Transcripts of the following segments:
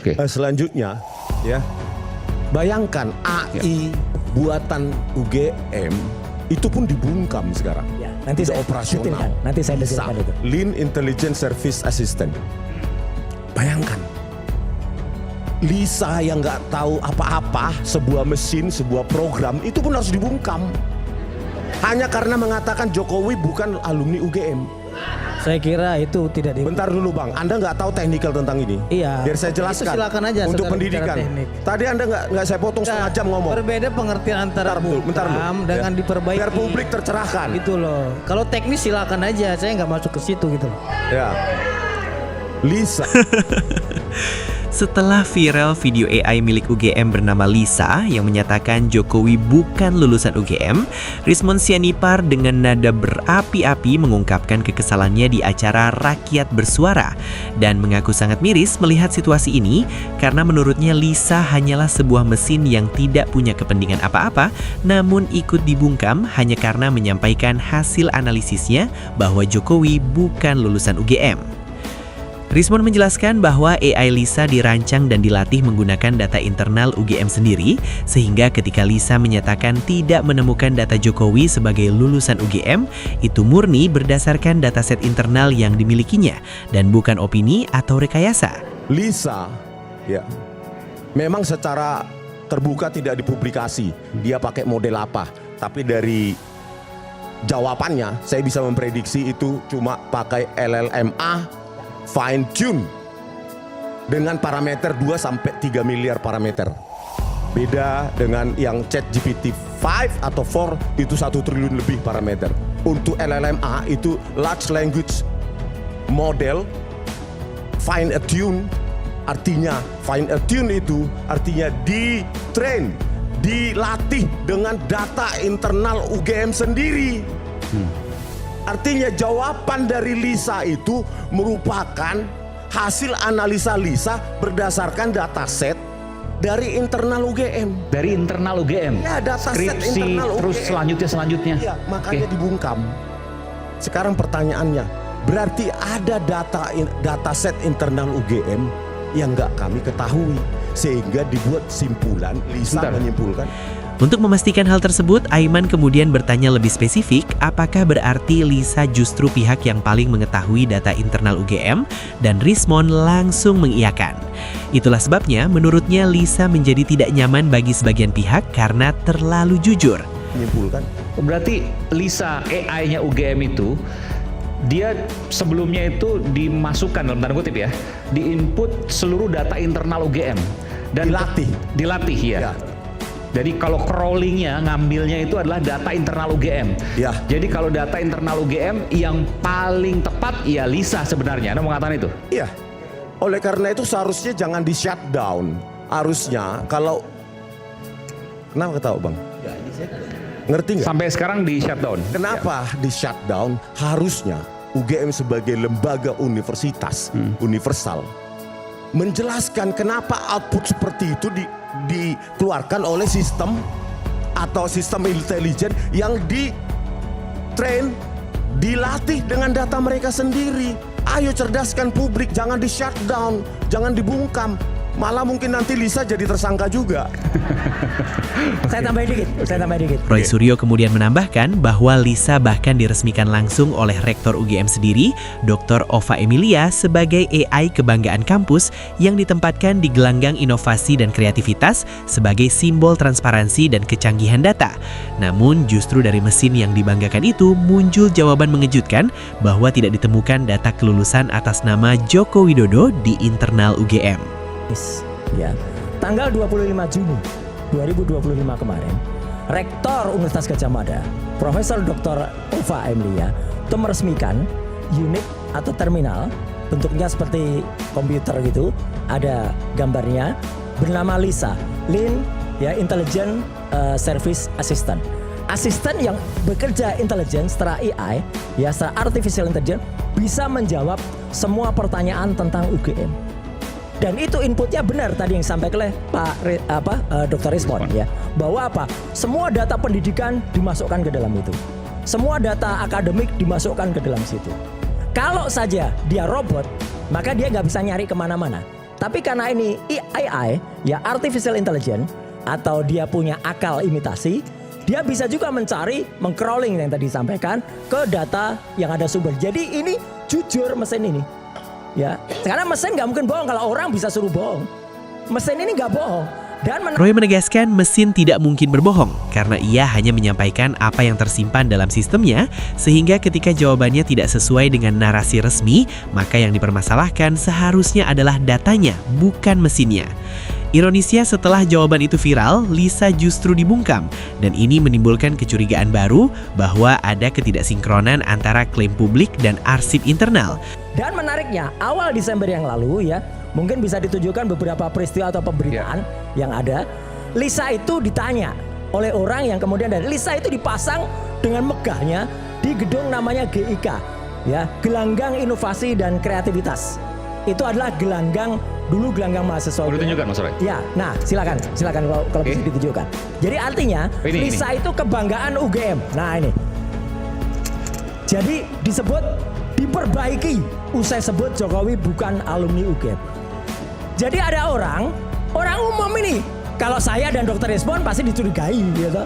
Oke. Selanjutnya, ya, bayangkan AI buatan UGM itu pun dibungkam sekarang. Ya, nanti saya operasional. detailkan. Nanti saya detailkan itu. Lean Intelligent Service Assistant. Bayangkan, Lisa yang nggak tahu apa-apa, sebuah mesin, sebuah program itu pun harus dibungkam. Hanya karena mengatakan Jokowi bukan alumni UGM. Saya kira itu tidak di. Bentar dulu Bang, Anda nggak tahu teknikal tentang ini? Iya. Biar saya jelaskan. Itu silakan aja, untuk saudara, pendidikan. bicara teknik. Tadi Anda nggak saya potong setengah jam ngomong. Berbeda pengertian antara Bentar dulu. dengan Ya. diperbaiki. Biar publik tercerahkan. Gitu loh. Kalau teknis silakan aja, saya nggak masuk ke situ gitu loh. Ya. Lisa. Setelah viral video AI milik UGM bernama Lisa yang menyatakan Jokowi bukan lulusan UGM, Rismon Sianipar dengan nada berapi-api mengungkapkan kekesalannya di acara Rakyat Bersuara dan mengaku sangat miris melihat situasi ini karena menurutnya Lisa hanyalah sebuah mesin yang tidak punya kepentingan apa-apa namun ikut dibungkam hanya karena menyampaikan hasil analisisnya bahwa Jokowi bukan lulusan UGM. Rismon menjelaskan bahwa AI Lisa dirancang dan dilatih menggunakan data internal UGM sendiri, sehingga ketika Lisa menyatakan tidak menemukan data Jokowi sebagai lulusan UGM, itu murni berdasarkan dataset internal yang dimilikinya, dan bukan opini atau rekayasa. Lisa, ya, memang secara terbuka tidak dipublikasi dia pakai model apa, tapi dari jawabannya saya bisa memprediksi itu cuma pakai LLMA fine tune dengan parameter 2 sampai 3 miliar parameter. Beda dengan yang ChatGPT 5 atau 4 itu 1 triliun lebih parameter. Untuk LLMA itu large language model fine tune, artinya fine tune itu artinya di-train, dilatih dengan data internal UGM sendiri. Artinya jawaban dari Lisa itu merupakan hasil analisa Lisa berdasarkan dataset dari internal UGM. Dari internal UGM. Ya, dataset Skripsi internal terus UGM. selanjutnya. Ya, makanya dibungkam. Sekarang pertanyaannya, berarti ada dataset internal UGM yang nggak kami ketahui sehingga dibuat simpulan. Lisa menyimpulkan. Untuk memastikan hal tersebut, Aiman kemudian bertanya lebih spesifik apakah berarti Lisa justru pihak yang paling mengetahui data internal UGM, dan Rismon langsung mengiyakan. Itulah sebabnya menurutnya Lisa menjadi tidak nyaman bagi sebagian pihak karena terlalu jujur. Menyimpulkan. Berarti Lisa AI-nya UGM itu dia sebelumnya itu dimasukkan dalam tanda kutip ya, diinput seluruh data internal UGM dan dilatih ya. Jadi kalau crawlingnya, ngambilnya itu adalah data internal UGM. Ya. Jadi kalau data internal UGM yang paling tepat ya Lisa sebenarnya. Anda mengatakan itu? Iya. Oleh karena itu seharusnya jangan di shutdown. Harusnya kalau kenapa ketawa Bang? Ngerti nggak? Sampai sekarang di shutdown. Kenapa di shutdown? Harusnya UGM sebagai lembaga universitas universal menjelaskan kenapa output seperti itu dikeluarkan oleh sistem atau sistem intelijen yang di-train, dilatih dengan data mereka sendiri. Ayo cerdaskan publik, jangan di shutdown, jangan dibungkam. Malah mungkin nanti Lisa jadi tersangka juga. Saya tambahin dikit. Roy Suryo kemudian menambahkan bahwa Lisa bahkan diresmikan langsung oleh Rektor UGM sendiri, Dr. Ova Emilia, sebagai AI kebanggaan kampus yang ditempatkan di gelanggang inovasi dan kreativitas sebagai simbol transparansi dan kecanggihan data. Namun justru dari mesin yang dibanggakan itu muncul jawaban mengejutkan bahwa tidak ditemukan data kelulusan atas nama Joko Widodo di internal UGM. Ya. Tanggal 25 Juni 2025 kemarin, Rektor Universitas Gadjah Mada, Profesor Dr. Ova Emilia, itu meresmikan unit atau terminal, bentuknya seperti komputer gitu, ada gambarnya, bernama Lisa, Lean ya Intelligent Service Assistant. Asisten yang bekerja intelijen secara AI, ya secara artificial intelligence, bisa menjawab semua pertanyaan tentang UGM. Dan itu inputnya benar tadi yang disampaikan oleh Dr. Rismon ya, bahwa semua data pendidikan dimasukkan ke dalam itu, semua data akademik dimasukkan ke dalam situ. Kalau saja dia robot, maka dia nggak bisa nyari kemana-mana. Tapi karena ini AI, ya artificial intelligence, atau dia punya akal imitasi, dia bisa juga mencari, meng-crawling yang tadi disampaikan ke data yang ada sumber. Jadi ini jujur mesin ini. Ya, karena mesin nggak mungkin bohong. Kalau orang bisa suruh bohong, mesin ini nggak bohong. Dan Roy menegaskan mesin tidak mungkin berbohong karena ia hanya menyampaikan apa yang tersimpan dalam sistemnya, sehingga ketika jawabannya tidak sesuai dengan narasi resmi, maka yang dipermasalahkan seharusnya adalah datanya, bukan mesinnya. Ironisnya setelah jawaban itu viral, Lisa justru dibungkam dan ini menimbulkan kecurigaan baru bahwa ada ketidaksinkronan antara klaim publik dan arsip internal. Dan menariknya, awal Desember yang lalu ya, mungkin bisa ditunjukkan beberapa peristiwa atau pemberitaan yang ada. Lisa itu ditanya oleh orang yang kemudian dari Lisa itu dipasang dengan megahnya di gedung namanya GIK, ya, Gelanggang Inovasi dan Kreativitas. Itu adalah gelanggang mahasiswa. Boleh tunjukkan Mas Roy? Ya, nah silakan kalau bisa ditunjukkan. Jadi artinya Lisa itu kebanggaan UGM. Nah ini. Jadi disebut diperbaiki usai sebut Jokowi bukan alumni UGM. Jadi ada orang umum ini. Kalau saya dan Dr. Resmond pasti dicurigai gitu.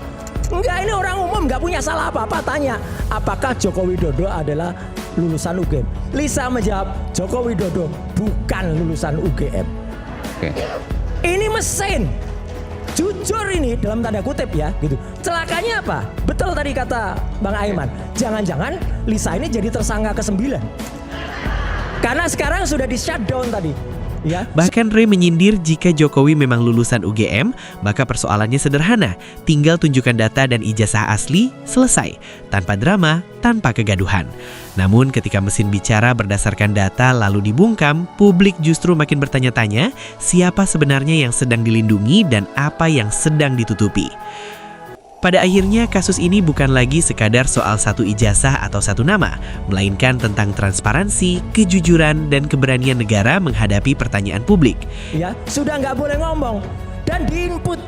Enggak, ini orang umum nggak punya salah apa-apa. Tanya, apakah Joko Widodo adalah lulusan UGM? Lisa menjawab, Joko Widodo bukan lulusan UGM. Oke. Ini mesin. Jujur ini dalam tanda kutip ya gitu. Celakanya apa? Betul tadi kata Bang Aiman. Jangan-jangan Lisa ini jadi tersangka ke-9. Karena sekarang sudah di shutdown tadi. Ya. Bahkan Ray menyindir jika Jokowi memang lulusan UGM, maka persoalannya sederhana. Tinggal tunjukkan data dan ijazah asli, selesai. Tanpa drama, tanpa kegaduhan. Namun ketika mesin bicara berdasarkan data lalu dibungkam, publik justru makin bertanya-tanya siapa sebenarnya yang sedang dilindungi dan apa yang sedang ditutupi. Pada akhirnya kasus ini bukan lagi sekadar soal satu ijazah atau satu nama, melainkan tentang transparansi, kejujuran, dan keberanian negara menghadapi pertanyaan publik. Ya, sudah nggak boleh ngomong dan diinput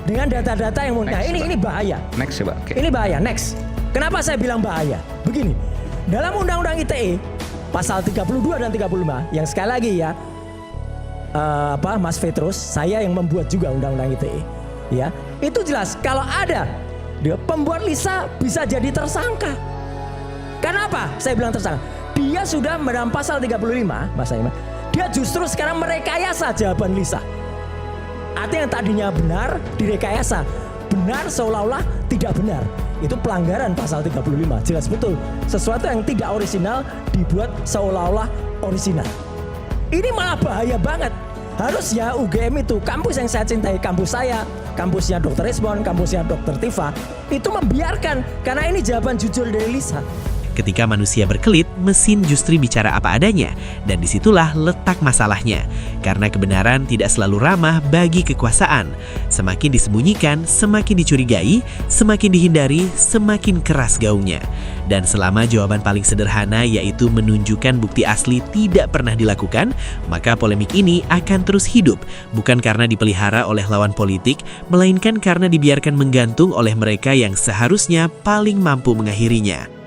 dengan data-data yang muncul. Nah, ini bahaya. Next coba. Okay. Ini bahaya. Next. Kenapa saya bilang bahaya? Begini, dalam Undang-Undang ITE pasal 32 dan 35 yang sekali lagi ya, Mas Petrus, saya yang membuat juga Undang-Undang ITE. Ya, itu jelas kalau ada pembuat Lisa bisa jadi tersangka. Kenapa saya bilang tersangka? Dia sudah dalam pasal 35, Mas Aiman, dia justru sekarang merekayasa jawaban Lisa. Artinya yang tadinya benar direkayasa, benar seolah-olah tidak benar. Itu pelanggaran pasal 35, jelas betul. Sesuatu yang tidak orisinal dibuat seolah-olah orisinal. Ini malah bahaya banget. Harusnya UGM itu kampus yang saya cintai, kampus saya, kampusnya Dr. Resmond, kampusnya Dr. Tifa, itu membiarkan karena ini jawaban jujur dari Lisa. Ketika manusia berkelit, mesin justru bicara apa adanya, dan disitulah letak masalahnya. Karena kebenaran tidak selalu ramah bagi kekuasaan. Semakin disembunyikan, semakin dicurigai, semakin dihindari, semakin keras gaungnya. Dan selama jawaban paling sederhana yaitu menunjukkan bukti asli tidak pernah dilakukan, maka polemik ini akan terus hidup, bukan karena dipelihara oleh lawan politik, melainkan karena dibiarkan menggantung oleh mereka yang seharusnya paling mampu mengakhirinya.